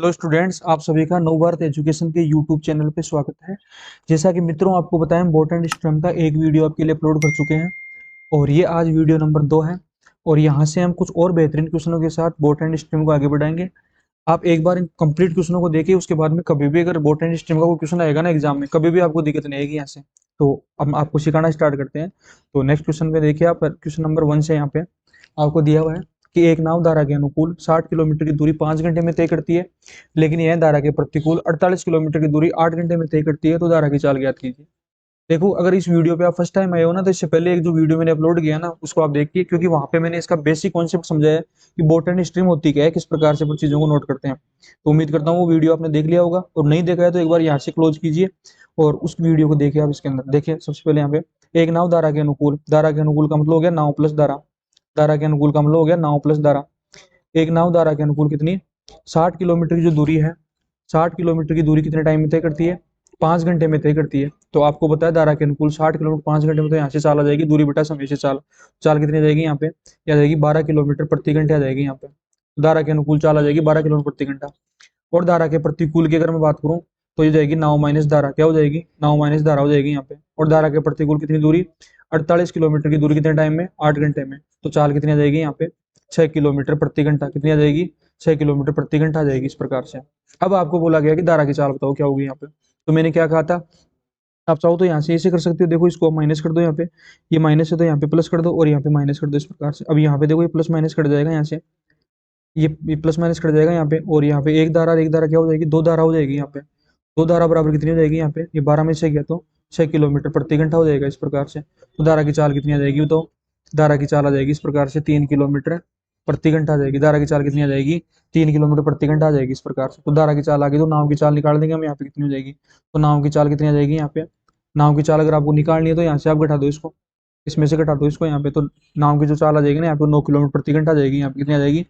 Hello students, आप सभी का नव भारत एजुकेशन के यूट्यूब चैनल पे स्वागत है। जैसा कि मित्रों आपको बताया, हम बोटनी स्ट्रीम का एक वीडियो आपके लिए अपलोड कर चुके हैं और ये आज वीडियो नंबर 2 है। और यहाँ से हम कुछ और बेहतरीन क्वेश्चनों के साथ बोटनी स्ट्रीम को आगे बढ़ाएंगे। आप एक बार इन कंप्लीट क्वेश्चनों को देखिए, उसके बाद में कभी भी अगर बोटनी स्ट्रीम का कोई क्वेश्चन आएगा ना एग्जाम में, कभी भी आपको दिक्कत नहीं आएगी यहाँ से। तो अब आपको सिखाना स्टार्ट करते हैं। तो नेक्स्ट क्वेश्चन पे देखिए, आप क्वेश्चन नंबर 1 से यहाँ पे आपको दिया हुआ है कि एक नाव धारा के अनुकूल 60 किलोमीटर की दूरी 5 घंटे में तय करती है, लेकिन यह धारा के प्रतिकूल 48 किलोमीटर की दूरी 8 घंटे में तय करती है। तो धारा की चाल ज्ञात कीजिए। देखो, अगर इस वीडियो पे आप फर्स्ट टाइम आए हो ना, तो इससे पहले एक जो वीडियो मैंने अपलोड किया ना, उसको आप देखिए, क्योंकि वहां पे मैंने इसका बेसिक कॉन्सेप्ट समझाया है कि बोटनी स्ट्रीम होती क्या है, किस प्रकार से चीजों को नोट करते हैं। तो उम्मीद करता हूँ वो वीडियो आपने देख लिया होगा, और नहीं देखा है तो एक बार यहाँ से क्लोज कीजिए और उस वीडियो को देखिए। आप इसके अंदर देखिए, सबसे पहले यहाँ पे एक नाव धारा के अनुकूल, धारा के अनुकूल का मतलब हो गया नाव प्लस धारा, धारा के अनुकूल का मतलब हो गया नाव प्लस धारा। एक नाव धारा के अनुकूल कितनी, 60 किलोमीटर की जो दूरी है, 60 किलोमीटर की दूरी कितने टाइम में तय करती है, 5 घंटे में तय करती है। तो आपको बताया धारा के अनुकूल 60 किलोमीटर 5 घंटे में, तो यहाँ से चाल आ जाएगी, दूरी बटा समय से चाल। चाल कितनी आ जाएगी यहाँ पे, आ जाएगी 12 किलोमीटर प्रति घंटे आ जाएगी यहाँ पे। धारा के अनुकूल चाल आ जाएगी 12 किलोमीटर प्रति घंटा। और धारा के प्रतिकूल की अगर मैं बात करूँ, तो ये जाएगी नाव माइनस धारा, क्या हो जाएगी, नाव माइनस धारा हो जाएगी यहाँ पे। और धारा के प्रतिकूल कितनी दूरी, 48 किलोमीटर की दूरी कितने टाइम में, 8 घंटे में। तो चाल कितनी आ जाएगी यहाँ पे, 6 किलोमीटर प्रति घंटा। कितनी आ जाएगी, 6 किलोमीटर प्रति घंटा आ जाएगी इस प्रकार से। अब आपको बोला गया कि धारा की चाल बताओ क्या होगी यहाँ पे। तो मैंने क्या कहा था, आप चाहो तो यहाँ से ऐसे कर सकते हो। देखो, इसको माइनस कर दो यहाँ पे, ये माइनस है तो यहाँ पे प्लस कर दो, और यहाँ पे माइनस कर दो इस प्रकार से। अब यहाँ पे देखो, ये प्लस माइनस कट जाएगा यहाँ से, ये प्लस माइनस कट जाएगा यहाँ पे। और यहाँ पे एक धारा और एक धारा क्या हो जाएगी, दो धारा हो जाएगी यहाँ पे। दो धारा बराबर कितनी हो जाएगी यहाँ पे, ये 12 में से गया तो 6 किलोमीटर प्रति घंटा हो जाएगा इस प्रकार से। तो धारा की चाल कितनी आ जाएगी, तो धारा की चाल आ जाएगी इस प्रकार से 3 किलोमीटर प्रति घंटा आ जाएगी। धारा की चाल कितनी आ जाएगी, 3 किलोमीटर प्रति घंटा आ जाएगी इस प्रकार से। तो धारा की चाल आ गई, तो नाव की चाल निकाल देंगे हम, यहाँ पे कितनी हो जाएगी। तो नाव की चाल कितनी आ जाएगी यहाँ पे, नाव की चाल अगर आपको निकालनी है तो यहाँ से आप घटा दो इसको, इसमें से घटा दो इसको यहाँ पे। तो नाव की जो चाल आ जाएगी ना यहाँ पे, 9 किलोमीटर प्रति घंटा आ जाएगी। यहाँ पे कितनी आ जाएगी,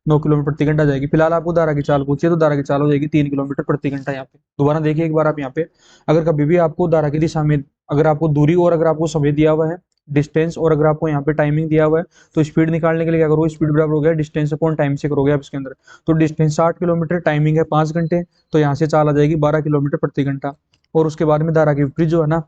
9 किलोमीटर प्रति घंटा जाएगी। फिलहाल आपको धारा की चाल पूछिए, तो धारा की चाल हो जाएगी 3 किलोमीटर प्रति घंटा। यहाँ पे दोबारा देखिए एक बार आप यहाँ पे, अगर कभी भी आपको धारा की दिशा में, अगर आपको दूरी और अगर आपको समय दिया हुआ है, डिस्टेंस, और अगर आपको यहाँ पे टाइमिंग दिया हुआ है, तो स्पीड निकालने के लिए क्या करोगे, स्पीड बराबर हो गया डिस्टेंस अपॉन टाइम से करोगे आप इसके अंदर। तो डिस्टेंस 60 किलोमीटर, टाइमिंग है 5 घंटे, तो यहाँ से चाल आ जाएगी 12 किलोमीटर प्रति घंटा। और उसके बाद में धारा की विपरीत जो है ना,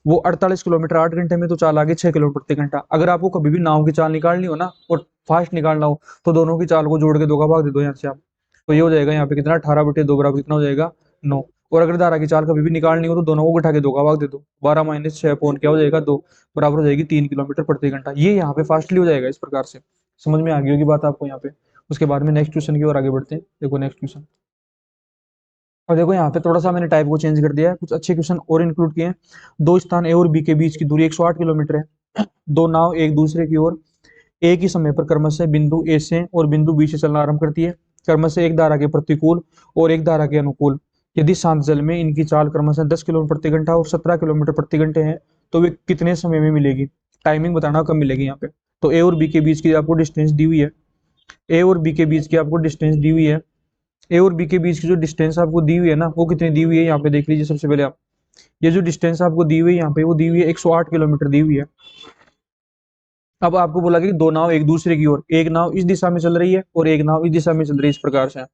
वो 48 किलोमीटर 8 घंटे में, तो चाल आ गई 6 किलोमीटर प्रति घंटा। अगर आपको कभी भी नाव की चाल निकालनी हो ना और फास्ट निकालना हो, तो दोनों की चाल को जोड़ के 2 का भाग दे दो यहाँ से आप। तो ये हो जाएगा यहाँ पे कितना, 18/2 बराबर कितना हो जाएगा, 9। और अगर धारा की चाल कभी भी निकालनी हो, तो दोनों को घटा के 2 का भाग दे दो, 12 माइनस 6 अपॉन क्या हो जाएगा 2, बराबर हो जाएगी 3 किलोमीटर प्रति घंटा। ये यहाँ पे फास्टली हो जाएगा इस प्रकार से। समझ में आ गई होगी बात आपको यहाँ पे। उसके बाद में नेक्स्ट क्वेश्चन की ओर आगे बढ़ते हैं। देखो नेक्स्ट क्वेश्चन, और देखो यहाँ पे थोड़ा सा मैंने टाइप को चेंज कर दिया है, कुछ अच्छे क्वेश्चन और इंक्लूड किए हैं। दो स्थान ए और बी के बीच की दूरी 108 किलोमीटर है। दो नाव एक दूसरे की ओर एक ही समय पर क्रमशः बिंदु ए से और बिंदु बी से चलना आरंभ करती है, क्रमशः एक धारा के प्रतिकूल और एक धारा के अनुकूल। यदि शांत जल में इनकी चाल क्रमशः 10 किलोमीटर प्रति घंटा और 17 किलोमीटर प्रति घंटे है, तो वे कितने समय में मिलेगी। टाइमिंग बताना कब मिलेगी यहाँ पे। तो ए और बी के बीच की आपको डिस्टेंस दी हुई है, ए और बी के बीच की आपको डिस्टेंस दी हुई है। ए और बी के बीच की जो डिस्टेंस आपको दी हुई है ना, वो कितनी दी हुई है यहाँ पे देख लीजिए। सबसे पहले आप, ये जो डिस्टेंस आपको दी हुई है यहाँ पे, वो दी हुई है 108 किलोमीटर दी हुई है। अब आपको बोला कि दो नाव एक दूसरे की ओर, एक नाव इस दिशा में चल रही है और एक नाव इस दिशा में चल रही है इस प्रकार से,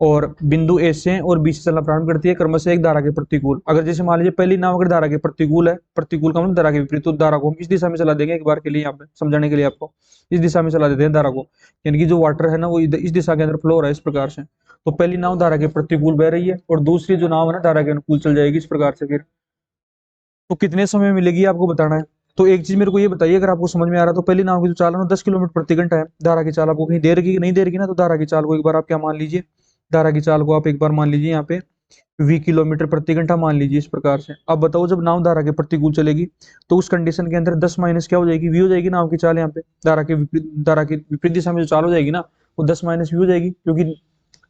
और बिंदु ए से और बी से चलना प्रारंभ करती है क्रमशः एक धारा के प्रतिकूल। अगर जैसे मान लीजिए पहली नाव अगर धारा के प्रतिकूल है, प्रतिकूल का मतलब धारा के विपरीत, तो धारा को हम इस दिशा में चला देंगे एक बार के लिए, यहाँ पे समझाने के लिए आपको इस दिशा में चला देते हैं धारा को, यानी कि जो वाटर है ना वो इस दिशा के अंदर फ्लो हो रहा है इस प्रकार से। तो पहली नाव धारा के प्रतिकूल बह रही है और दूसरी जो नाव है ना धारा के अनुकूल चल जाएगी इस प्रकार से। फिर तो कितने समय में मिलेगी आपको बताना है। तो एक चीज मेरे को ये बताइए, अगर आपको समझ में आ रहा है, तो पहली नाव की जो चाल है ना 10 किलोमीटर प्रति घंटा है। धारा की चाल आपको कहीं दे रही नहीं दे रही ना, तो धारा की चाल को एक बार आप क्या मान लीजिए, धारा की चाल को आप एक बार मान लीजिए यहाँ पे v किलोमीटर प्रति घंटा मान लीजिए इस प्रकार से। अब बताओ, जब नाव धारा के प्रतिकूल चलेगी, तो उस कंडीशन के अंदर 10 माइनस क्या हो जाएगी, v हो जाएगी नाव की चाल। यहाँ पे धारा के विपरीत दिशा में जो चाल हो जाएगी ना, वो 10 माइनस v हो जाएगी, क्योंकि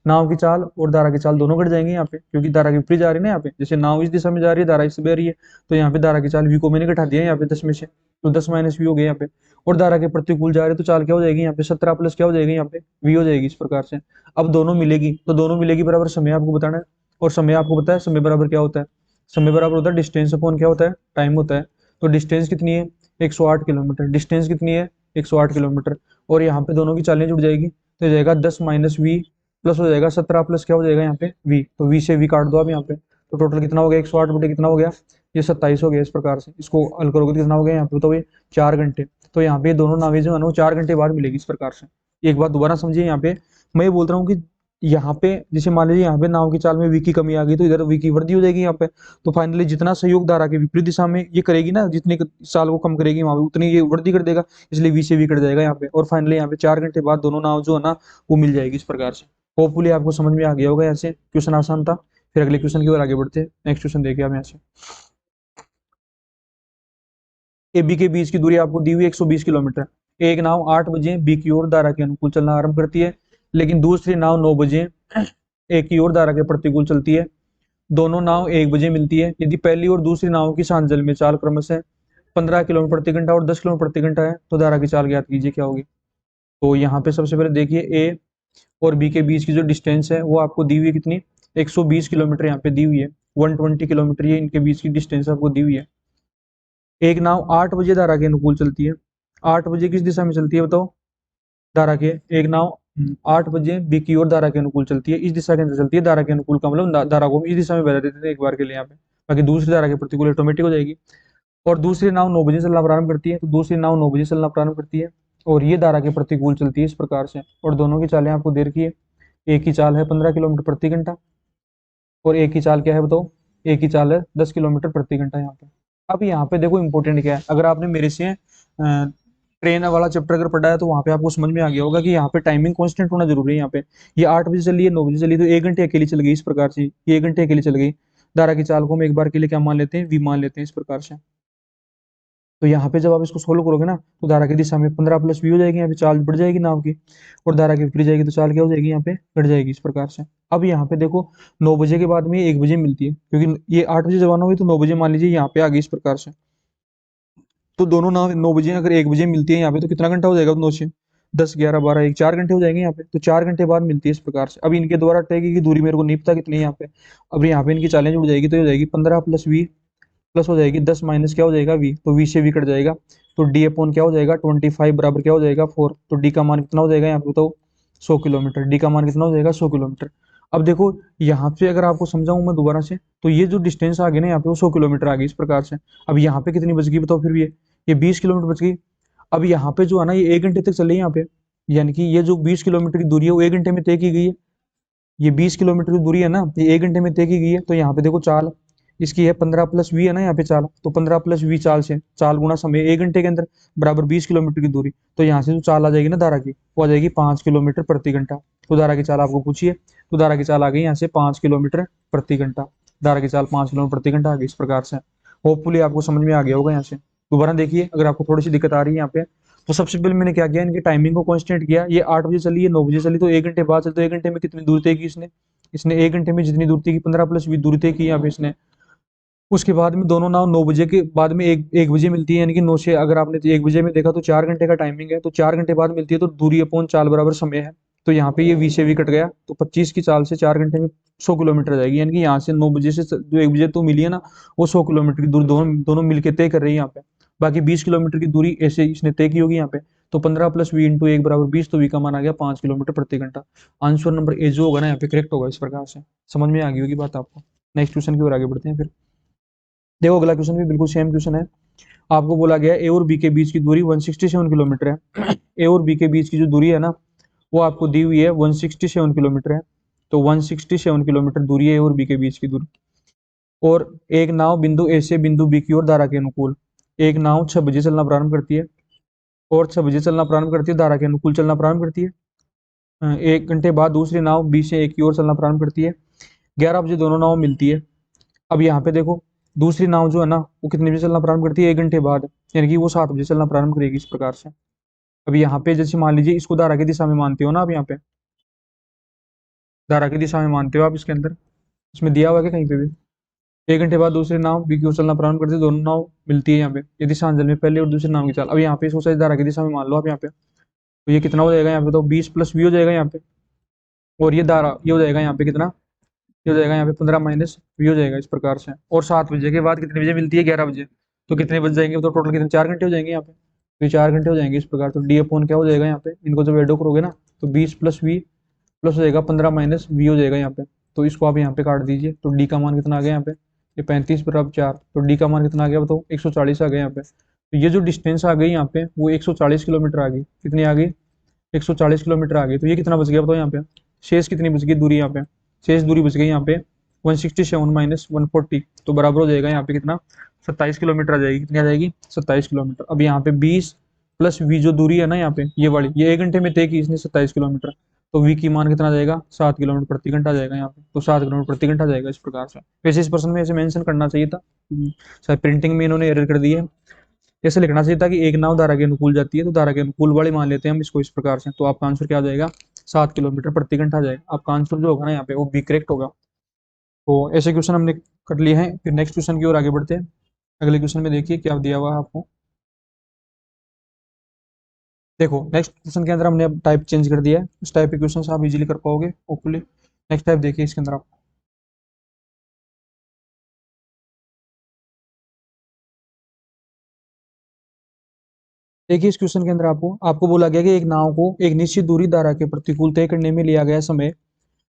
नाव की चाल और धारा की चाल दोनों घट जाएंगे यहाँ पे, क्योंकि धारा की विपरीत जा रही है ना यहाँ पे। जैसे नाव इस दिशा में जा रही है, धारा इससे बह रही है, तो यहाँ पे धारा की चाल v को मैंने घटा दिया यहाँ पे 10 में से, तो 10 माइनस v हो गया यहाँ पे। और धारा के प्रतिकूल जा रही है, तो चाल क्या हो जाएगी यहाँ पे, 17 प्लस क्या हो जाएगी यहाँ पे, v हो जाएगी इस प्रकार से। अब दोनों मिलेगी, तो दोनों मिलेगी बराबर समय आपको बताना है। और समय आपको पता है, समय बराबर क्या होता है, समय बराबर होता है डिस्टेंस अपॉन क्या होता है, टाइम होता है। तो डिस्टेंस कितनी है, 108 किलोमीटर। डिस्टेंस कितनी है, 108 किलोमीटर। और यहाँ पे दोनों की चालें जुड़ जाएगी, तो जाएगा 10 माइनस v प्लस हो जाएगा 17 प्लस क्या हो जाएगा यहाँ पे v, तो v से v काट दो आप यहाँ पे, तो टोटल कितना हो गया 108 बटे कितना हो गया, ये 27 हो गया। इस प्रकार से इसको हल करोगे तो कितना हो गया यहाँ पे, तो ये 4 घंटे। तो यहाँ पे दोनों नावें जो है ना वो 4 घंटे बाद मिलेगी इस प्रकार से। एक बात दोबारा समझिए, यहाँ पे मैं ये बोल रहा हूँ कि यहाँ पे जैसे मान लीजिए यहाँ पे नाव की चाल में v की कमी आ गई, तो इधर v की वृद्धि हो जाएगी यहाँ पे। तो फाइनली जितना सहयोग धारा के विपरीत दिशा में ये करेगी ना, जितनी चाल को कम करेगी वहां पे उतनी ये वृद्धि कर देगा, इसलिए v से v कट जाएगा यहाँ पे। और फाइनली यहाँ पे 4 घंटे बाद दोनों नाव जो है ना वो मिल जाएगी इस प्रकार से। होपफुली आपको समझ में आ गया होगा। ऐसे क्वेश्चन आसान था। फिर अगले क्वेश्चन की ओर आगे बढ़ते हैं। नेक्स्ट क्वेश्चन देखिए आप यहाँ से। ए बी के बीच की दूरी आपको दी हुई 120 किलोमीटर। एक नाव 8 बजे बी की ओर धारा के अनुकूल चलना आरंभ करती है, लेकिन दूसरी नाव 9 बजे ए की ओर धारा के प्रतिकूल चलती है। दोनों नाव 1 बजे मिलती है। यदि पहली और दूसरी नाव की सांझ जल में चाल क्रमशः 15 किलोमीटर प्रति घंटा और 10 किलोमीटर प्रति घंटा है, तो धारा की चाल ज्ञात कीजिए क्या होगी। तो यहाँ पे सबसे पहले देखिए ए और बी के बीच की जो डिस्टेंस है वो आपको दी हुई है कितनी, 120 किलोमीटर यहाँ पे दी हुई है। 120 किलोमीटर ये इनके बीच की डिस्टेंस आपको दी हुई है। एक नाव 8 बजे धारा के अनुकूल चलती है। 8 बजे किस दिशा में चलती है बताओ, धारा के। एक नाव 8 बजे बी की ओर धारा के अनुकूल चलती है, इस दिशा के अंदर चलती है। धारा के अनुकूल का मतलब धारा को हम इस दिशा में बदल देते थे एक बार के लिए यहाँ पे, बाकी दूसरी धारा के प्रतिकूल ऑटोमेटिक हो जाएगी। और दूसरी नाव 9 बजे चलना प्रारंभ करती है, तो दूसरी नाव 9 बजे चलना प्रारंभ करती है और ये धारा के प्रतिकूल चलती है इस प्रकार से। और दोनों की चालें आपको दे रखी है। एक की चाल है 15 किलोमीटर प्रति घंटा और एक की चाल क्या है बताओ, एक की चाल है 10 किलोमीटर प्रति घंटा यहाँ पे। अब यहाँ पे देखो इंपॉर्टेंट क्या है, अगर आपने मेरे से ट्रेन वाला चैप्टर अगर पढ़ा है तो वहाँ पे आपको समझ में आ गया होगा कि यहाँ पे टाइमिंग कांस्टेंट होना जरूरी है। यहाँ पे ये 8 बजे चली है, 9 बजे चली, तो 1 घंटे अकेली चल गई इस प्रकार से, ये 1 घंटे अकेली चल गई। धारा की चाल को हम एक बार के लिए क्या मान लेते हैं, वी मान लेते हैं इस प्रकार से। तो यहाँ पे जब आप इसको सोल्व करोगे ना, तो धारा की दिशा में 15 प्लस वी हो जाएगी, यहाँ पे चाल बढ़ जाएगी नाव की, और धारा की विपरीत जाएगी तो चाल क्या हो जाएगी, यहाँ पे घट जाएगी इस प्रकार से। अब यहाँ पे देखो 9 बजे के बाद में 1 बजे मिलती है, क्योंकि ये 8 बजे जवाना हुई तो 9 बजे मान लीजिए यहाँ पे आ गई इस प्रकार से। तो दोनों नाव 9 बजे अगर 1 बजे मिलती है यहाँ पे, तो कितना घंटा हो जाएगा, 9 से 10 11 12 1 4 घंटे हो जाएंगे यहाँ पे। तो 4 घंटे बाद मिलती है इस प्रकार से। अब इनके द्वारा तय की दूरी मेरे को नहीं पता कितनी है यहाँ पे। अब यहाँ पे इनकी चालें जुड़ जाएगी, तो हो जाएगी 15 प्लस वी प्लस हो जाएगी 10 माइनस क्या हो जाएगा वी, तो वी से वी कट जाएगा। तो डी अपॉन क्या हो जाएगा 25 बराबर क्या हो जाएगा 4। तो डी का मान कितना हो जाएगा यहाँ पे बताओ, 100 किलोमीटर। डी का मान कितना हो जाएगा 100 किलोमीटर। अब देखो यहाँ पे अगर आपको समझाऊं मैं दोबारा से, तो ये जो डिस्टेंस आ गई ना यहाँ पे वो 100 किलोमीटर आ गई इस प्रकार से। अब यहाँ पे कितनी बच गई बताओ फिर भी, ये 20 किलोमीटर बच गई। अब यहाँ पे जो है ना ये 1 घंटे तक चले यहाँ पे, यानी कि ये जो 20 किलोमीटर की दूरी है वो 1 घंटे में तय की गई है। ये 20 किलोमीटर की दूरी है ना, ये 1 घंटे में तय की गई है। तो यहाँ पे देखो चाल इसकी है 15 प्लस वी है ना यहाँ पे चाल, तो 15 प्लस वी चाल से, चाल गुना समय 1 घंटे के अंदर बराबर 20 किलोमीटर की दूरी। तो यहाँ से जो चाल आ जाएगी ना धारा की, वो आ जाएगी 5 किलोमीटर प्रति घंटा। तो धारा की चाल आपको पूछिए, तो धारा की चाल आ गई यहाँ से 5 किलोमीटर प्रति घंटा। धारा की चाल 5 किलोमीटर प्रति घंटा आ गई इस प्रकार से। होपफुली आपको समझ में आ गया होगा। यहाँ से दोबारा देखिए, अगर आपको थोड़ी सी दिक्कत आ रही है यहाँ पे, तो सबसे पहले मैंने क्या किया, इनकी टाइमिंग को कांस्टेंट किया। ये 8 बजे चली है, 9 बजे चली, तो 1 घंटे बाद चली, तो 1 घंटे में कितनी दूर तय की इसने, इसने 1 घंटे में जितनी दूर तय की 15 प्लस भी दूर तय की यहाँ पे इसने। उसके बाद में दोनों नाव 9 बजे के बाद में एक बजे मिलती है, यानी कि 9 से अगर आपने 1 बजे में देखा तो 4 घंटे का टाइमिंग है, तो 4 घंटे बाद मिलती है, तो दूरी अपॉन चाल बराबर समय है। तो यहाँ पे ये वी से वी कट गया, तो 25 की चाल से 4 घंटे में 100 किलोमीटर जाएगी, यानी कि यहाँ से 9 बजे से जो 1 बजे तो मिली है ना, वो 100 किलोमीटर की दूरी दोनों दोनों मिलकर तय कर रही है यहाँ पे। बाकी 20 किलोमीटर की दूरी ऐसे इसने तय की होगी यहाँ पे। तो 15 प्लस वी इंटू 1 बराबर 20, तो वी का मान आ गया 5 किलोमीटर प्रति घंटा। आंसर नंबर ए जो होगा ना यहाँ पे करेक्ट होगा इस प्रकार से। समझ में आ गई होगी बात आपको। नेक्स्ट क्वेश्चन की ओर आगे बढ़ते हैं फिर। देखो अगला क्वेश्चन भी बिल्कुल सेम क्वेश्चन है। आपको बोला गया ए और बी के बीच की दूरी 167 किलोमीटर है। ए और बी के बीच की जो दूरी है ना, वो आपको दी हुई है 167 किलोमीटर है। तो 167 किलोमीटर दूरी है ए और बी के बीच की दूरी। और एक नाव बिंदु ए से बिंदु बी की ओर धारा के अनुकूल, एक नाव 6 बजे चलना प्रारंभ करती है और 6 बजे चलना प्रारंभ करती है, धारा के अनुकूल चलना प्रारंभ करती है। 1 घंटे बाद दूसरी नाव बी से ए की ओर चलना प्रारंभ करती है। 11 बजे दोनों नाव मिलती है। अब यहाँ पे देखो दूसरी नाव जो है ना वो कितने बजे चलना प्रारंभ करती है, 1 घंटे बाद, यानी कि वो 7 बजे चलना प्रारंभ करेगी इस प्रकार से। अब यहाँ पे जैसे मान लीजिए इसको धारा की दिशा में मानते हो ना, आप यहाँ पे धारा की दिशा में मानते हो आप, इसके अंदर इसमें दिया हुआ है कि कहीं पे भी 1 घंटे बाद दूसरी नाव बी की ओर चलना प्रारंभ करती है, दोनों नाव मिलती है यहाँ पे, यदि सांझल में पहले और दूसरी नाव की चाल। अब यहाँ पे इसको सही धारा की दिशा में मान लो आप यहाँ पे, तो ये कितना हो जाएगा यहाँ पे, तो 20 प्लस वी हो जाएगा यहाँ पे, और ये धारा ये हो जाएगा यहाँ पे कितना, ये हो जाएगा यहाँ पे 15 माइनस वी हो जाएगा इस प्रकार से। और 7 बजे के बाद कितने बजे मिलती है, 11 बजे, तो कितने बज जाएंगे, तो टोटल कितने 4 घंटे हो जाएंगे यहाँ पे, तो 4 घंटे हो जाएंगे इस प्रकार। तो डी अपॉन क्या हो जाएगा यहाँ पे, इनको जब एडो करोगे ना, तो 20 प्लस वी प्लस हो जाएगा 15 माइनस वी हो जाएगा यहाँ पे। तो इसको आप यहाँ पे काट दीजिए, तो डी का मान कितना आ गया यहाँ पे, ये 35 बराबर 4, तो डी का मान कितना आ गया बताओ, 140 आ गया यहाँ पे। तो ये जो डिस्टेंस आ गई यहाँ पे वो 140 किलोमीटर आ गई। कितनी आ गई, 140 किलोमीटर आ गई। तो ये कितना बच गया बताओ यहाँ पे, शेष कितनी बच गई दूरी यहाँ पे, शेष दूरी बच गई यहाँ पे 167 माइनस 140, तो बराबर हो जाएगा यहाँ पे कितना, 27 किलोमीटर आ जाएगी। कितनी आ जाएगी, 27 किलोमीटर। अब यहाँ पे 20 प्लस वी जो दूरी है ना यहाँ पे ये वाली, ये 1 घंटे में तय की इसने 27 किलोमीटर, तो वी की मान कितना आ जाएगा, 7 किलोमीटर प्रति घंटा आ जाएगा यहाँ पे। तो 7 किलोमीटर प्रति घंटा आ जाएगा इस प्रकार से। वैसे इस प्रश्न में ऐसे मेंशन करना चाहिए था, शायद प्रिंटिंग में इन्होंने एरर कर दी है। ऐसे लिखना चाहिए था कि एक नाव धारा के अनुकूल जाती है तो धारा के अनुकूल वाली मान लेते हैं हम इसको इस प्रकार से। तो आपका आंसर क्या आ जाएगा, 7 किलोमीटर प्रति घंटा आ जाएगा। आपका आंसर जो होगा ना यहाँ पे वो बी करेक्ट होगा। तो ऐसे क्वेश्चन हमने कर लिए हैं। फिर नेक्स्ट क्वेश्चन की ओर आगे बढ़ते हैं। अगले क्वेश्चन में देखिए क्या दिया हुआ है आपको। देखो नेक्स्ट क्वेश्चन के अंदर हमने अब टाइप चेंज कर दिया है, उस टाइप के क्वेश्चन आप इजीली कर पाओगे होपफुली। नेक्स्ट टाइप देखिए इसके अंदर आप, देखिए इस क्वेश्चन के अंदर आपको आपको बोला गया कि एक नाव को एक निश्चित दूरी धारा के प्रतिकूल तय करने में लिया गया समय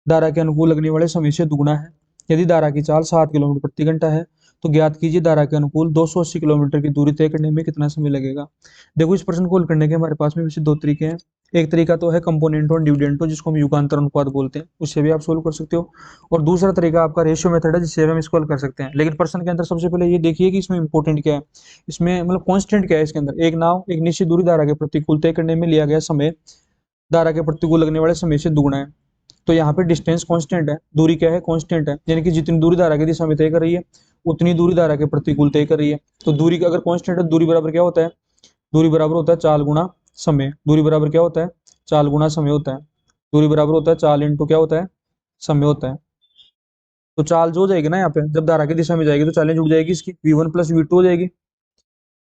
धारा के अनुकूल लगने वाले समय से दुगुना है। यदि धारा की चाल 7 किलोमीटर प्रति घंटा है तो ज्ञात कीजिए धारा के अनुकूल 280 किलोमीटर की दूरी तय करने में कितना समय लगेगा। देखो इस प्रश्न को हल करने के हमारे पास में वैसे दो तरीके हैं। एक तरीका तो है कंपोनेंटो और डिविडेंटो, जिसको हम युगांतर अनुपात बोलते हैं, उससे भी आप सोल्व कर सकते हो। और दूसरा तरीका आपका रेशियो मेथड है, जिससे हम इसको हल कर सकते हैं। लेकिन प्रश्न के अंदर सबसे पहले ये देखिए कि इसमें इंपॉर्टेंट क्या है, इसमें मतलब कॉन्स्टेंट क्या है इसके अंदर। एक नाव एक निश्चित दूरी धारा के प्रतिकूल तय करने में लिया गया समय धारा के प्रतिकूल लगने वाले समय से दुगुना है। तो यहाँ पे डिस्टेंस कांस्टेंट है, दूरी क्या है, कांस्टेंट है, यानी कि जितनी दूरी धारा की दिशा में तय कर रही है उतनी दूरी धारा के प्रतिकूल तय कर रही है। तो दूरी का अगर कांस्टेंट है, दूरी बराबर क्या होता है, दूरी बराबर होता है चाल गुणा समय। दूरी बराबर क्या होता है, चाल गुणा समय होता है। दूरी बराबर होता है चाल इंटू क्या होता है, समय होता है। तो चाल जो हो जाएगी ना यहाँ पे, जब धारा की दिशा में जाएगी तो चालें जुड़ जाएगी इसकी, v1 प्लस v2 हो जाएगी।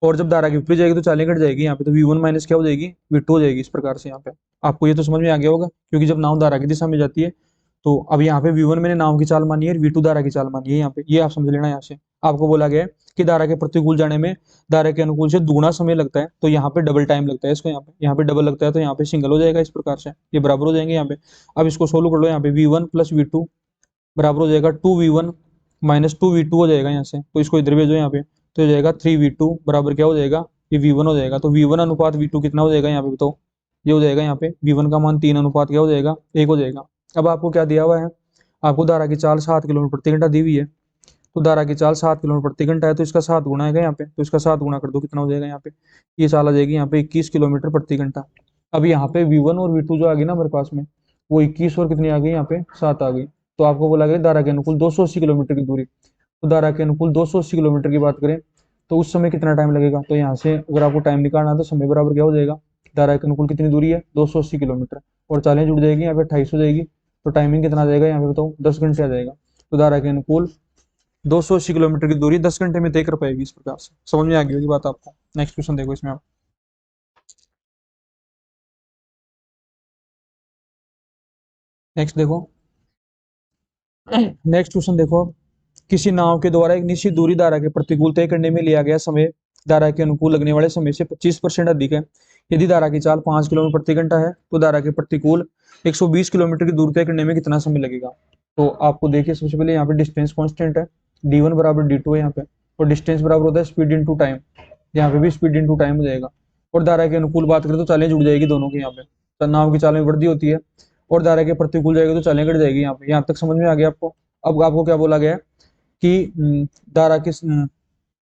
और जब धारा की विपरीत जाएगी तो चालें घट जाएगी यहाँ पे, तो v1 माइनस क्या हो जाएगी, v2 हो जाएगी। इस प्रकार से यहाँ पे आपको ये तो समझ में आ गया होगा, क्योंकि जब नाव धारा की दिशा में जाती है तो अब यहाँ पे v1 मैंने नाव की चाल मानी है, v2 धारा की चाल मानी है यहाँ पे, ये आप समझ लेना। यहाँ से आपको बोला गया है कि धारा के प्रतिकूल जाने में धारा के अनुकूल से दुगुना समय लगता है, तो यहाँ पे डबल टाइम लगता है इसको, यहाँ पे डबल लगता है, तो यहाँ पे सिंगल हो जाएगा। इस प्रकार से ये बराबर हो जाएंगे यहाँ पे। अब इसको सोल्व कर लो, यहाँ पे v1 प्लस v2 बराबर हो जाएगा 2v1 माइनस 2v2 हो जाएगा यहाँ से, तो इसको इधर भेजो यहाँ पे, तो हो जाएगा 3v2 बराबर क्या हो जाएगा, ये v1 हो जाएगा। तो v1 अनुपात v2 कितना हो जाएगा यहाँ पे बताओ, ये हो जाएगा यहाँ पे v1 का मान 3 अनुपात क्या हो जाएगा, 1 हो जाएगा। अब आपको क्या दिया हुआ है, आपको धारा की चाल 7 किलोमीटर प्रति घंटा दी हुई है। तो धारा की चाल 7 किलोमीटर प्रति घंटा है, तो इसका 7 गुना है यहाँ पे, तो इसका 7 गुना कर दो, कितना हो जाएगा यहाँ पे, ये चाल आ जाएगी यहाँ पे 21 किलोमीटर प्रति घंटा। अब यहाँ पे v1 और v2 जो आ गई ना हमारे पास में, वो 21 और कितनी आ गई यहाँ पे 7 आ गई। तो आपको बोला गया धारा के अनुकूल 280 किलोमीटर की दूरी, तो धारा के अनुकूल 280 किलोमीटर की बात करें तो उस समय कितना टाइम लगेगा। तो यहाँ से अगर आपको टाइम निकालना है तो समय बराबर क्या हो जाएगा, धारा के अनुकूल कितनी दूरी है 280 किलोमीटर, और चालें जुड़ जाएगी यहाँ पे 28 हो जाएगी, तो टाइमिंग कितना आ जाएगा यहाँ पे बताओ, 10 घंटे आ जाएगा। तो धारा के अनुकूल 280 किलोमीटर की दूरी 10 घंटे में तय कर पाएगी। इस प्रकार से समझ में आ गई होगी बात आपको। नेक्स्ट क्वेश्चन देखो इसमें आप, नेक्स्ट देखो, नेक्स्ट क्वेश्चन देखो, किसी नाव के द्वारा एक निश्चित दूरी धारा के प्रतिकूल तय करने में लिया गया समय धारा के अनुकूल लगने वाले समय से 25% अधिक है। यदि धारा की चाल 5 किलोमीटर प्रति घंटा है तो धारा के प्रतिकूल 120 किलोमीटर की दूरी तय करने में कितना समय लगेगा। तो आपको देखिए सबसे पहले यहाँ पे डिस्टेंस कांस्टेंट है, d1 बराबर d2 है यहाँ पे, और डिस्टेंस बराबर होता है स्पीड इनटू टाइम, यहाँ पे भी स्पीड इनटू टाइम हो जाएगा। और धारा के अनुकूल बात करें तो चालें जुड़ जाएगी दोनों की, यहाँ पे तो नाव की चाल में वृद्धि होती है, और धारा के प्रतिकूल जाएगी तो चालें घट जाएगी। यहाँ पे यहाँ तक समझ में आ गया आपको। अब आपको क्या बोला गया है कि धारा के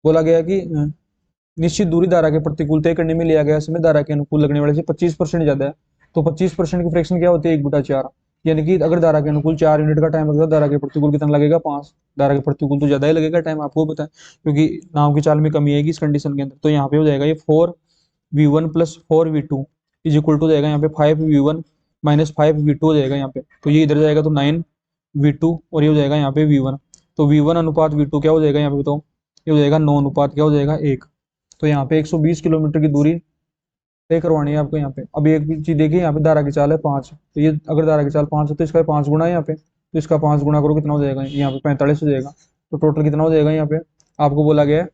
बोला गया कि निश्चित दूरी धारा के प्रतिकूल तय करने में लिया गया समय धारा के अनुकूल लगने वाले से 25% ज्यादा है। तो 25% की फ्रैक्शन क्या होती है, 1/4, यानी कि अगर धारा के अनुकूल 4 यूनिट का टाइम लगेगा, धारा के प्रतिकूल कितना लगेगा 5। धारा के प्रतिकूल तो ज्यादा ही लगेगा टाइम, आपको पता है, क्योंकि नाव की चाल में कमी आएगी इस कंडीशन के अंदर। तो यहाँ पे हो जाएगा ये 4v1 plus 4v2 is equal to हो जाएगा यहाँ पे 5v1 माइनस 5v2 हो जाएगा यहाँ पे। तो ये इधर जाएगा तो 9v2, और ये हो जाएगा यहाँ पे v1। तो v1 अनुपात v2 क्या हो जाएगा यहाँ पे बताओ, ये हो जाएगा 9 अनुपात क्या हो जाएगा 1। तो यहाँ पे 120 किलोमीटर की दूरी तय करवानी है आपको यहाँ पे। अब एक चीज देखिए, यहाँ पे धारा की चाल है 5, तो ये अगर धारा की चाल 5 है तो इसका 5 गुना है यहाँ पे, तो इसका 5 गुना करो कितना हो जाएगा, यहाँ पे 45 हो जाएगा। तो टोटल कितना हो जाएगा यहाँ पे, आपको बोला गया है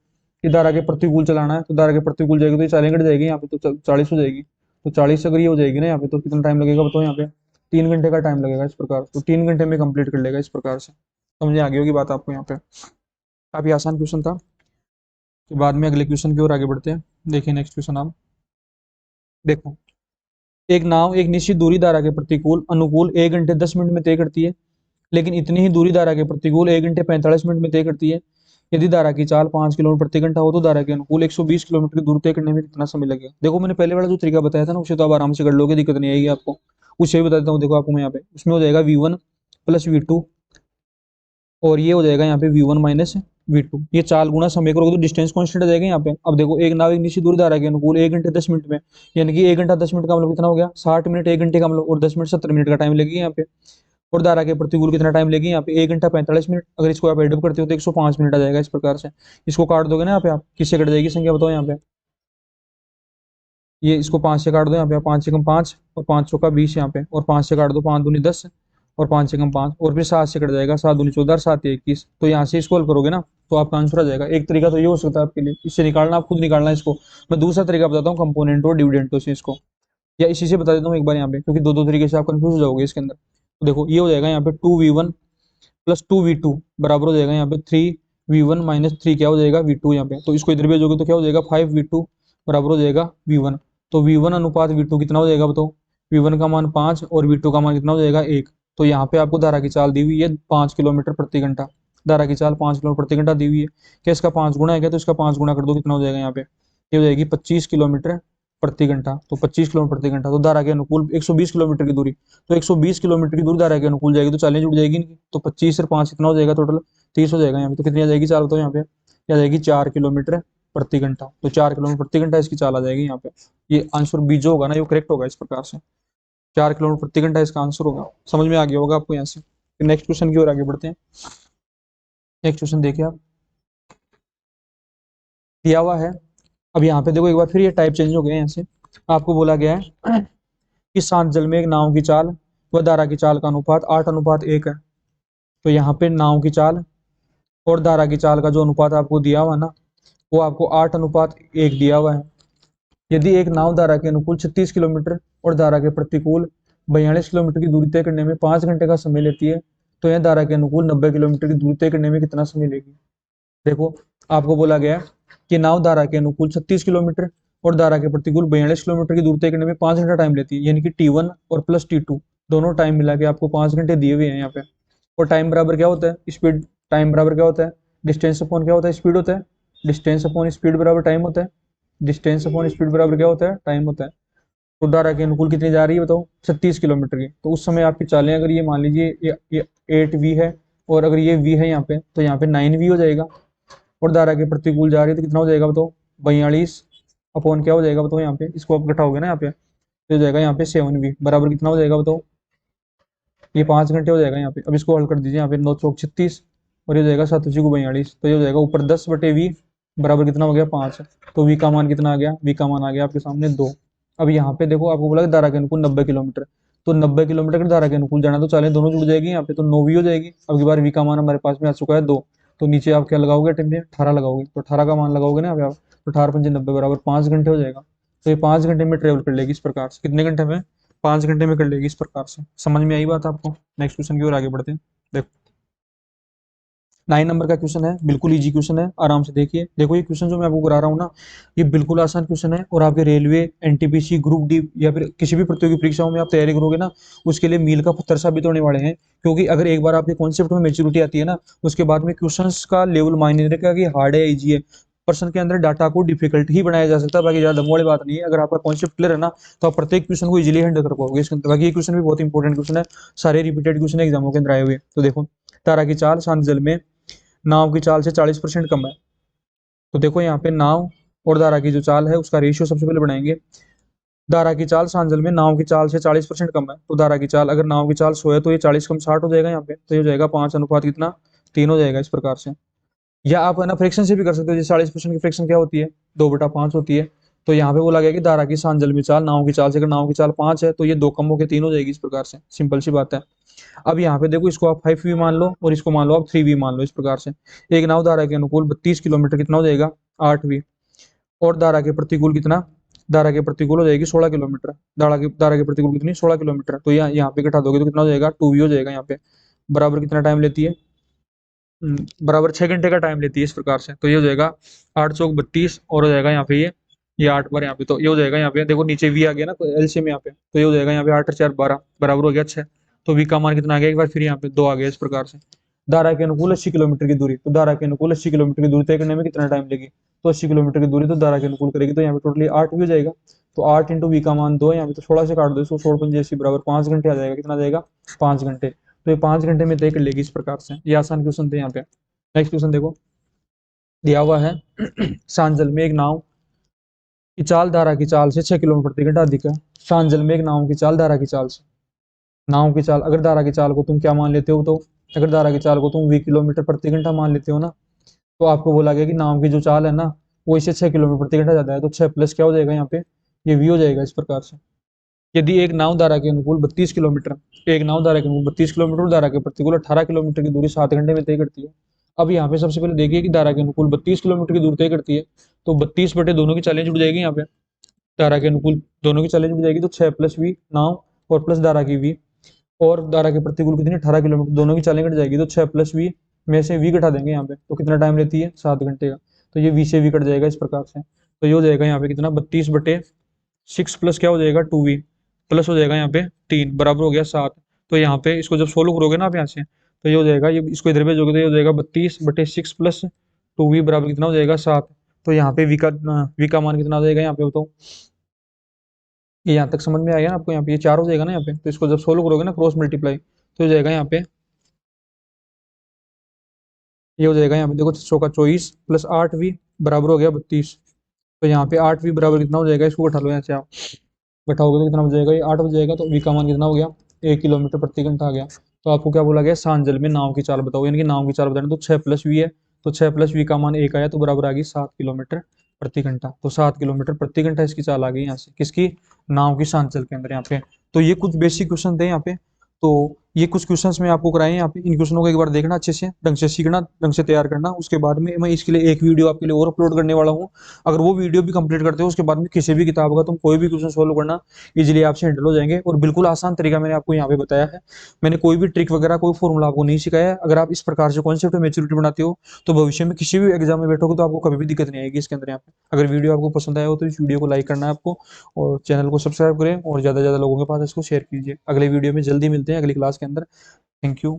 कि धारा के प्रतिकूल चलाना है, तो धारा के प्रतिकूल जाएगी तो ये चालें घट जाएगी यहाँ पे, तो 40 हो जाएगी। तो 40 अगर ये हो जाएगी ना यहाँ पे, तो कितना टाइम लगेगा बताओ यहाँ पे, 3 घंटे का टाइम लगेगा इस प्रकार, तो 3 घंटे में कंप्लीट कर लेगा इस प्रकार से। समझ आ गई होगी बात आपको यहाँ पे। काफी आसान क्वेश्चन था। तो बाद में अगले क्वेश्चन की ओर आगे बढ़ते हैं। देखिए नेक्स्ट क्वेश्चन आप देखो, एक नाव एक निश्चित दूरी धारा के प्रतिकूल अनुकूल 1 घंटे 10 मिनट में तय करती है, लेकिन इतनी ही दूरी धारा के प्रतिकूल 1 घंटे 45 मिनट में तय करती है। यदि धारा की चाल 5 किलोमीटर प्रति घंटा हो तो धारा के अनुकूल 120 किलोमीटर की दूरी तय करने में कितना समय लगेगा। देखो मैंने पहले वाला जो तरीका बताया था ना, उसे तो आप आराम से कर लोगे, दिक्कत नहीं आएगी आपको। उसे भी बता देता हूँ, देखो आपको मैं यहाँ पे, उसमें हो जाएगा V1 प्लस V2, और ये हो जाएगा यहाँ पे V1 माइनस V2। ये चाल गुना समय करोगे तो डिस्टेंस कांस्टेंट आ जाएगा यहाँ पे। अब देखो एक नाव एक निश्चित दूरी धारा के अनुकूल 1 घंटे 10 मिनट में, यानी कि 1 घंटा 10 मिनट का मतलब कितना हो गया, 60 मिनट 1 घंटे का मतलब, और 10 मिनट 70 मिनट का टाइम लगेगा यहाँ पे। और धारा के प्रतिकूल कितना टाइम लगेगा यहाँ पे, 1 घंटा 45 मिनट। अगर इसको आप एडअप करते हो तो 105 मिनट आ जाएगा इस प्रकार से। इसको काट दोगे ना यहाँ पे आप, किससे कट जाएगी संख्या बताओ यहाँ पे, ये इसको 5 से काट दो यहाँ पे, 5 से कम 5 और 5 चौका 20 यहाँ पे, और 5 से काट दो, 5 दूनी 10 और 5 से कम 5, और फिर 7 से कट जाएगा, 7 दूनी 14 7 21। तो यहाँ से इसको हल करोगे ना तो आपका आंसर आ जाएगा। एक तरीका तो ये हो सकता है आपके लिए, इससे निकालना, आप खुद निकालना इसको। मैं दूसरा तरीका बताता हूँ कंपोनेंट और डिविडेंटो से इसको, या इसी से बता देता हूँ एक बार यहाँ पे, क्योंकि दो दो तरीके से आप कंफ्यूज हो जाओगे इसके अंदर। तो देखो ये हो जाएगा यहाँ पे 2V1 प्लस 2V2 बराबर हो जाएगा यहाँ पे 3V1 माइनस 3 क्या हो जाएगा V2 यहाँ पे। तो इसको इधर भेजोगे तो क्या हो जाएगा 5V2 बराबर हो जाएगा V1। तो V1 अनुपात V2 कितना हो जाएगा बताओ, V1 का मान 5 और V2 का मान कितना हो जाएगा 1। तो यहाँ पे आपको धारा की चाल दी हुई है 5 किलोमीटर प्रति घंटा, धारा की चाल 5 किलोमीटर प्रति घंटा दी हुई है। क्या इसका 5 गुना है क्या, तो इसका 5 गुना कर दो, कितना हो जाएगा यहाँ पे, ये हो जाएगी 25 किलोमीटर प्रति घंटा। तो 25 किलोमीटर प्रति घंटा, तो धारा के अनुकूल 120 किलोमीटर की दूरी, तो 120 किलोमीटर की दूरी धारा के अनुकूल जाएगी तो चालें जुड़ जाएगी इनकी। तो 25 और 5 कितना हो जाएगा टोटल 30 हो जाएगा यहाँ पे। तो कितनी आ जाएगी चाल बताओ यहाँ पे, आ जाएगी 4 किलोमीटर प्रति घंटा। तो 4 किलोमीटर प्रति घंटा इसकी चाल आ जाएगी यहाँ पे। ये आंसर बी जो होगा ना, ये करेक्ट होगा इस प्रकार से, 4 किलोमीटर प्रति घंटा इसका आंसर होगा। समझ में आ गया होगा आपको यहाँ से। नेक्स्ट क्वेश्चन की ओर आगे बढ़ते हैं। नेक्स्ट क्वेश्चन देखिए आप, दिया हुआ है। अब यहाँ पे देखो एक बार फिर ये टाइप चेंज हो गया है। यहाँ से आपको बोला गया है कि शांत जल में एक नाव की चाल व धारा की चाल का अनुपात 8:1 है। तो यहाँ पे नाव की चाल और धारा की चाल का जो अनुपात आपको दिया हुआ ना, वो आपको 8:1 दिया हुआ है। यदि एक नाव धारा के अनुकूल 36 किलोमीटर और धारा के प्रतिकूल 42 किलोमीटर की दूरी तय करने में 5 घंटे का समय लेती है, तो यह धारा के अनुकूल 90 किलोमीटर की दूरी तय करने में कितना समय लेगी। देखो आपको बोला गया कि नाव धारा के अनुकूल 36 किलोमीटर और धारा के प्रतिकूल 42 किलोमीटर की दूरी तय करने में 5 घंटा टाइम लेती है, यानी कि T1 और प्लस T2 दोनों टाइम मिला के आपको 5 घंटे दिए हुए हैं यहाँ पे। और टाइम बराबर क्या होता है, स्पीड। टाइम बराबर क्या होता है, डिस्टेंस अपॉन क्या होता है, स्पीड होता है। डिस्टेंस अपॉन स्पीड बराबर टाइम होता है। डिस्टेंस अपॉन स्पीड बराबर क्या होता है, टाइम होता है। तो धारा के अनुकूल कितनी जा रही है बताओ, 36 किलोमीटर की। तो उस समय आपकी चालें, अगर ये मान लीजिए ये 8V है, और अगर ये V है यहाँ पे, तो यहाँ पे 9V हो जाएगा। और धारा के प्रतिकूल जा रही है तो कितना हो जाएगा बताओ, 42 अपॉन क्या हो जाएगा बताओ यहाँ पे, इसको आप घटाओगे ना यहाँ पे, तो हो जाएगा यहाँ पे 7V बराबर कितना हो जाएगा बताओ, ये 5 घंटे हो जाएगा यहाँ पे। अब इसको हल कर दीजिए, यहाँ पे 9 चौक 36 और ये हो जाएगा 7 को 42, तो ये हो जाएगा ऊपर 10/V बराबर कितना हो गया 5। तो V का मान कितना आ गया, V का मान आ गया आपके सामने 2। अब यहाँ पे देखो आपको बोला धारा के अनुकूल 90 किलोमीटर, तो 90 किलोमीटर की धारा के अनुकूल जाना तो चालें दोनों जुड़ जाएगी यहाँ पे, तो 9V हो जाएगी। अब की बार V का मान हमारे पास में आ चुका है 2, तो नीचे आप क्या लगाओगे, टिप में 18 लगाओगे, तो 18 का मान लगाओगे ना आप, तो 18×5 = 90 बराबर 5 घंटे हो जाएगा। तो ये 5 घंटे में ट्रेवल कर लेगी इस प्रकार से। कितने घंटे में, 5 घंटे में कर लेगी इस प्रकार से। समझ में आई बात आपको। नेक्स्ट क्वेश्चन की ओर आगे बढ़ते हैं। देखो 9 नंबर का क्वेश्चन है, बिल्कुल इजी क्वेश्चन है, आराम से देखिए। देखो ये क्वेश्चन जो मैं आपको करा रहा हूँ ना, ये बिल्कुल आसान क्वेश्चन है, और आपके रेलवे, एनटीपीसी, ग्रुप डी या फिर किसी भी प्रतियोगी परीक्षाओं में आप तैयारी करोगे ना, उसके लिए मील का पत्थर साबित होने वाले हैं। क्योंकि अगर एक बार आपके कॉन्सेप्ट में मेच्योरिटी आती है ना, उसके बाद में क्वेश्चन का लेवल मायने नहीं रखेगा कि हार्ड है इजी है। पर्सन के अंदर डाटा को डिफिकल्ट ही बनाया जा सकता है, बाकी ज्यादा दम वाली बात नहीं है। अगर आपका कॉन्सेप्ट क्लियर है ना, तो आप प्रत्येक क्वेश्चन को इजीली हैंडल कर पाओगे इसके अंदर। बाकी ये क्वेश्चन भी बहुत इंपॉर्टेंट क्वेश्चन है, सारे रिपीटेड क्वेश्चन एग्जामों के अंदर आए हुए। तो देखो तारा की चाल शांत जल में नाव की चाल से 40% कम है। तो देखो यहाँ पे नाव और धारा की जो चाल है उसका रेशियो सबसे पहले बनाएंगे। धारा की चाल शांत जल में नाव की चाल से 40% कम है, तो धारा की चाल, अगर नाव की चाल 100 है तो ये 40 कम 60 हो जाएगा यहाँ पे, तो ये हो जाएगा 5 अनुपात कितना 3 हो जाएगा इस प्रकार से। या आप है ना फ्रैक्शन से भी कर सकते हो, जैसे 40% की फ्रैक्शन क्या होती है, 2/5 होती है। तो यहाँ पे बोला गया कि धारा की शांत जल में चाल नाव की चाल से, अगर नाव की चाल 5 है तो ये 2 कम होकर 3 हो जाएगी इस प्रकार से। सिंपल सी बात है। अब यहाँ पे देखो इसको आप 5V मान लो और इसको मान लो आप 3V मान लो इस प्रकार से। एक नाव धारा के अनुकूल 32 किलोमीटर कितना हो जाएगा 8V, और धारा के प्रतिकूल कितना धारा के प्रतिकूल हो जाएगी 16 किलोमीटर। धारा के प्रतिकूल कितनी 16 किलोमीटर। तो यहाँ पे घटा दोगे तो कितना हो जाएगा 2v हो जाएगा यहाँ पे। बराबर कितना टाइम लेती है, बराबर 6 घंटे का टाइम लेती है इस प्रकार से। तो ये हो जाएगा 8 चौक 32 और हो जाएगा यहाँ पे ये 8 बार यहाँ पे। तो ये हो जाएगा यहाँ पे, देखो नीचे वी आ गया ना एलसीएम यहाँ पे, तो ये हो जाएगा यहाँ पे 8 और 4 12 बराबर हो गया 6। तो वी का मान कितना आ गया एक बार फिर यहाँ पे 2 आ गया इस प्रकार से। धारा के अनुकूल 80 किलोमीटर की दूरी, तो धारा के अनुकूल 80 किलोमीटर की दूरी तय करने में कितना टाइम लेगी, तो 80 किलोमीटर की दूरी तो धारा के अनुकूल करेगी, तो यहाँ पे टोटली 8 भी हो जाएगा। तो 8 इंटू वी का मान 2 है यहाँ पे, तो 16 से काट दो इसको, 16 पंजे 80 बराबर 5 घंटे आ जाएगा। कितना आ जाएगा 5 घंटे। तो ये 5 घंटे में तय कर लेगी इस प्रकार से। ये आसान क्वेश्चन थे यहाँ पे। नेक्स्ट क्वेश्चन देखो, दिया हुआ है सांजल में एक नाव की चाल धारा की चाल से 6 किलोमीटर प्रति घंटा अधिक है। सांजल में एक नाव की चाल धारा की चाल से, नाव की चाल, अगर धारा की चाल को तुम क्या मान लेते हो, तो अगर धारा की चाल को तुम 20 किलोमीटर प्रति घंटा मान लेते हो ना, तो आपको बोला गया कि नाव की जो चाल है ना वो इससे 6 किलोमीटर प्रति घंटा ज्यादा है। तो 6 प्लस क्या हो जाएगा यहाँ पे, ये v हो जाएगा इस प्रकार से। यदि एक नाव धारा के अनुकूल 32 किलोमीटर, एक नाव धारा के अनुकूल 32 किलोमीटर, धारा के प्रतिकूल 18 किलोमीटर की दूरी 7 घंटे में तय करती है। अब यहाँ पे सबसे पहले देखिए कि धारा के अनुकूल 32 किलोमीटर की दूरी तय करती है, तो 32 बटे दोनों की चालें जुड़ जाएगी। यहाँ पे धारा के अनुकूल दोनों की चालें जुड़ जाएगी, तो 6 प्लस वी नाव और प्लस धारा की वी, और धारा के प्रतिकूल कितनी 18 किलोमीटर, दोनों की चालें कट जाएगी, तो 6 प्लस वी में से वी घटा देंगे यहाँ पे, तो कितना टाइम लेती है 7 घंटे का। तो ये वी से वी कट जाएगा इस प्रकार से। तो ये हो जाएगा यहाँ पे कितना 32 बटे 6 प्लस क्या हो जाएगा 2v प्लस हो जाएगा यहाँ पे 3 बराबर हो गया 7। तो यहाँ पे इसको जब सोल्व करोगे ना आप यहाँ से, तो ये हो जाएगा, ये इसको इधर भेजोगे तो ये हो जाएगा 32 बटे 6 प्लस 2v बराबर कितना हो जाएगा 7। तो यहाँ पे वी का मान कितना हो जाएगा यहाँ पे बताओ, ये यहाँ तक समझ में आएगा ना आपको, यहाँ पे ये 4 हो जाएगा ना यहाँ पे। तो इसको जब सोल्व करोगे ना क्रॉस मल्टीप्लाई, तो हो जाएगा यहाँ पे, ये हो जाएगा यहाँ पे देखो 6 का 24 प्लस 8v बराबर हो गया 32। तो यहाँ पे 8v बराबर कितना हो जाएगा, इसको घटा लो यहाँ से आप, घटाओगे तो कितना हो जाएगा, ये 8 हो जाएगा। तो वी का मान कितना हो गया 1 किलोमीटर प्रति घंटा आ गया। तो आपको क्या बोला गया, सांजल में नाव की चाल बताओ, यानी कि नाव की चाल बताना, तो 6 प्लस वी है, तो 6 प्लस वी का मान 1 आया, तो बराबर आ गई 7 किलोमीटर प्रति घंटा। तो 7 किलोमीटर प्रति घंटा इसकी चाल आ गई यहाँ से, किसकी, नाव की सांजल के अंदर यहाँ पे। तो ये कुछ बेसिक क्वेश्चन थे यहाँ पे। तो ये कुछ क्वेश्चंस मैं आपको कराए यहाँ पे, इन क्वेश्चनों को एक बार देखना अच्छे से, ढंग से सीखना, ढंग से तैयार करना। उसके बाद में मैं इसके लिए एक वीडियो आपके लिए और अपलोड करने वाला हूँ। अगर वो वीडियो भी कंप्लीट करते हो उसके बाद में किसी भी किताब का तुम कोई भी क्वेश्चन सोल्व करना इजीली आपसे हैंडल हो जाएंगे। और बिल्कुल आसान तरीका मैंने आपको यहाँ पे बताया है। मैंने कोई भी ट्रिक वगैरह कोई फॉर्मूला आपको नहीं सिखाया है। अगर आप इस प्रकार से कॉन्सेप्ट मेच्योरिटी बनाते हो तो भविष्य में किसी भी एग्जाम में बैठोगे तो आपको कभी भी दिक्कत नहीं आएगी इसके अंदर। यहाँ पे अगर वीडियो आपको पसंद आया हो तो इस वीडियो को लाइक करना है आपको, और चैनल को सब्सक्राइब करें, और ज़्यादा से ज़्यादा लोगों के पास इसको शेयर कीजिए। अगले वीडियो में जल्दी मिलते हैं अगली क्लास के अंदर। Thank you.